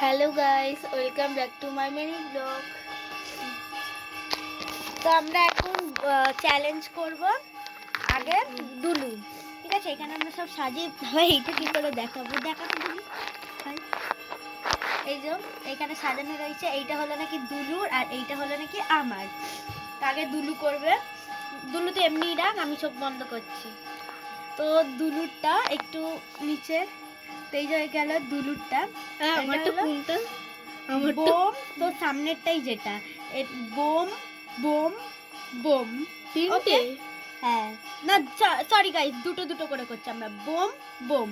Hello guys, welcome back to my mini blog. তো আমরা এখন চ্যালেঞ্জ করব। আগে দুলু, ঠিক আছে? এখানে আমরা সব সাজিয়ে এইটা কি করে দেখাবো, দেখাতে দিবি ভাই। এই যে এখানে সাজানো রয়েছে, এইটা হলো নাকি দুলুর আর এইটা হলো নাকি আমার। আগে দুলু করবে। দুলু তো এমনিই ডাক, আমি চোখ বন্ধ করছি। তো দুলুরটা একটু নিচে, এই যে গেল দুলুরটা। আমারটা কোনটা? বোম তো সামনেরটাই যেটা বোম বোম বোম তিনটে? হ্যাঁ, না সরি গাইস, দুটো দুটো করে করছি আমরা। Bomb bomb.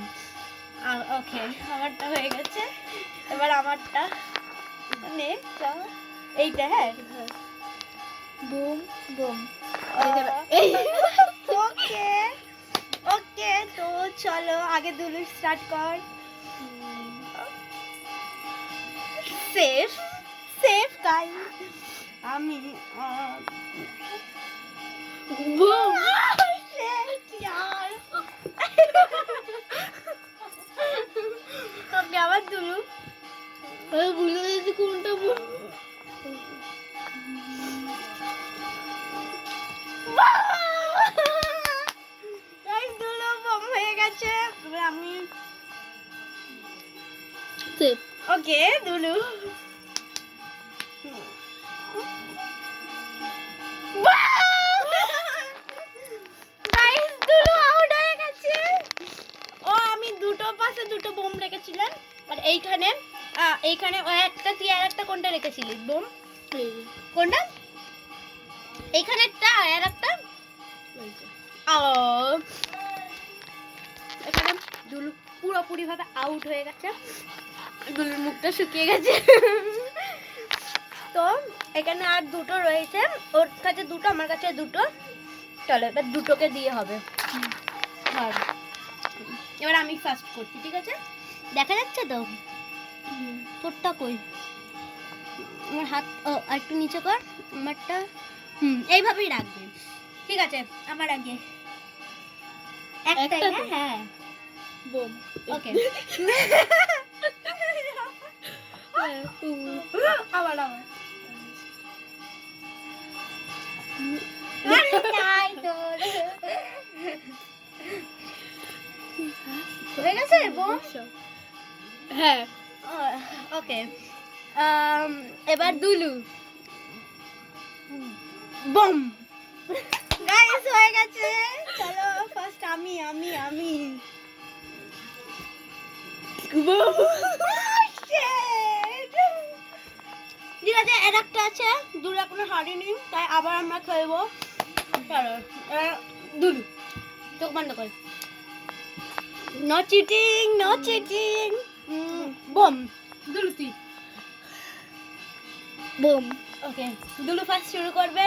ওকে, আমারটা হয়ে গেছে। এবার আমারটা নে এইটা। হ্যাঁ, বুম বুম। ওকে ওকে, তো চলো আগে দুলু স্টার্ট কর। Safe safe guys. আমি বুম। ওকে, আবার দুলু। আমি বুঝতে পেরেছি কোনটা বুম। গাইস, দুলু বম হয়ে গেছে। এবার আমি সেফ। ওকে দুলু। গাইস, দুলু আউট হয়ে গেছে। ও, আমি দুটো পাশে দুটো বোম রেখেছিলাম। আর এইখানে এইখানে ও একটা, তুই আর একটা কোনটা রেখেছিলি বোম? কোনটা? এইখানে একটা আর একটা। ও, এখানে দুলু পুরোপুরি ভাবে আউট হয়ে গেছে। দুলুর মুখটা শুকিয়ে গেছে। তো এখানে আর দুটো রয়েছে, ওর কাছে দুটো, আমার কাছে দুটো। চলো এবার দুটোকে দিয়ে হবে। আর এবার আমি ফার্স্ট করছি, ঠিক আছে? দেখা যাচ্ছে তো তোরটা কই? আমার হাত একটু নিচে কর আমারটা। এইভাবেই রাখবে, ঠিক আছে? আমার আগে একটাই। একটা তো? হ্যাঁ বুম। ওকে। আবার আবার নাই তোর হয়ে গেছে বোম। হ্যাঁ। ওকে, এবার দুলু বম। গাইস, হয়ে গেছে। চলো ফার্স্ট আমি আমি আমি বুম। ঠিক আছে, এর একটা আছে। দুলু এখনো হারিনি, তাই আবার আমরা খেলবো। চলো দুলু, চোখ বন্ধ কর। No cheating, no cheating. বম। দুলু তুই। বুম। ওকে, দুলু ফার্স্ট শুরু করবে।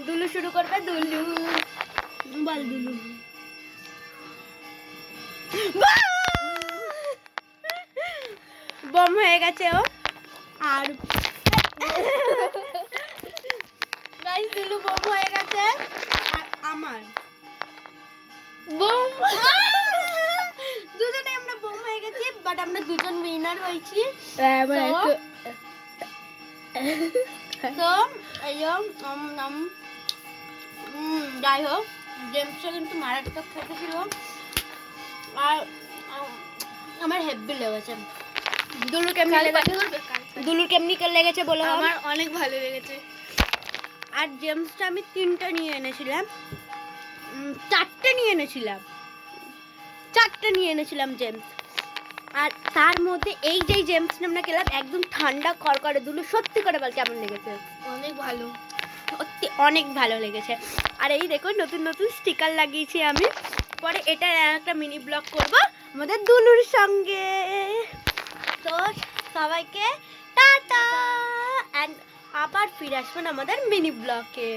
দুলু শুরু করবে। দুলু বল দুলু। বম হয়ে গেছে ও। আর গাইস, দুলু বম হয়ে গেছে। আর আমার বুম। দুজনে আমরা বম হয়ে গেছি, বাট আমরা দুজন উইনার হয়েছি। এবার একটু তো এই যে, যাই হোক, জেমসটা কিন্তু মারাত্মক খেতেছিল। আর আমার হেব্বি লেগেছে। দুলুর কেমনি লেগেছে? দুলুর কেমনি লেগেছে বলো? আমার অনেক ভালো লেগেছে। আর জেমসটা আমি 3টা নিয়ে এনেছিলাম। 4টে নিয়ে এনেছিলাম। 4টে নিয়ে এনেছিলাম জেমস। আর তার মধ্যে এই যে জেমসটা আমরা খেলাম, একদম ঠান্ডা খড়খড়ে। দুলু সত্যি করে বল কেমন লেগেছে? অনেক ভালো। সত্যি অনেক ভালো লেগেছে। আর এই দেখো, নতুন নতুন স্টিকার লাগিয়েছি আমি। পরে এটা একটা মিনি ব্লগ করব আমাদের দুলুর সঙ্গে। তো সবাইকে টাটা, অ্যান্ড আবার ফিরে আসবেন আমাদের মিনি ব্লগে।